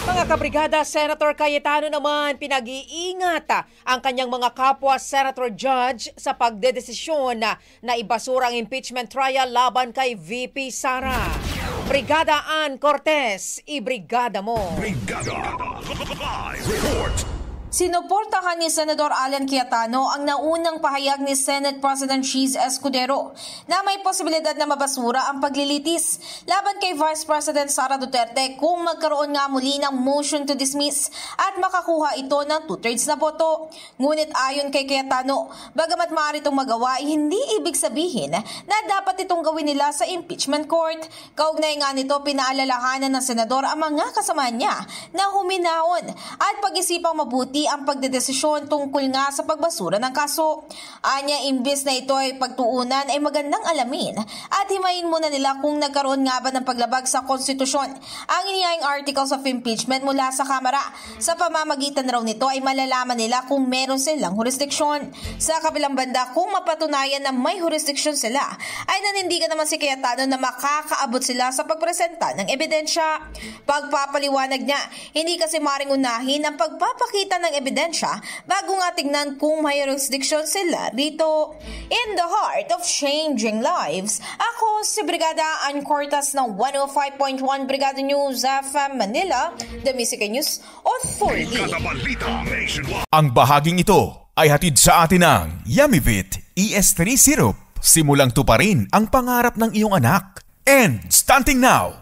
Mga kabrigada, Senator Cayetano naman pinag-iingat ang kanyang mga kapwa Senator Judge sa pagdedesisyon na ibasura ang impeachment trial laban kay VP Sara. Brigada Ann Cortez, ibrigada mo. Brigada Live Report. Sinuportahan ni Senador Alan Cayetano ang naunang pahayag ni Senate President Cheese Escudero na may posibilidad na mabasura ang paglilitis laban kay Vice President Sara Duterte kung magkaroon nga muli ng motion to dismiss at makakuha ito ng 2/3 na boto. Ngunit ayon kay Cayetano, bagamat maaari itong magawa, hindi ibig sabihin na dapat itong gawin nila sa impeachment court. Kaugnay nga nito, pinaalalahanan ng senador ang mga kasama niya na huminahon at pag-isipang mabuti ang pagdedesisyon tungkol nga sa pagbasura ng kaso. Anya, imbis na ito ay pagtuunan, ay magandang alamin at himayin muna nila kung nagkaroon nga ba ng paglabag sa konstitusyon ang inihaing articles of impeachment mula sa Kamara. Sa pamamagitan raw nito ay malalaman nila kung meron silang jurisdiksyon. Sa kabilang banda, kung mapatunayan na may jurisdiksyon sila, ay nanindigan naman si Cayetano na makakaabot sila sa pagpresenta ng ebidensya. Pagpapaliwanag niya, hindi kasi maring unahin ang pagpapakita ng ebidensya bago nga tignan kung may jurisdiction sila dito. In the heart of changing lives, ako si Brigada Ann Cortez ng 105.1 Brigada News FM Manila, The Music News Authority. Ang bahaging ito ay hatid sa atin ng Yummyvit ES3 Syrup. Simulang tuparin ang pangarap ng iyong anak. And starting now,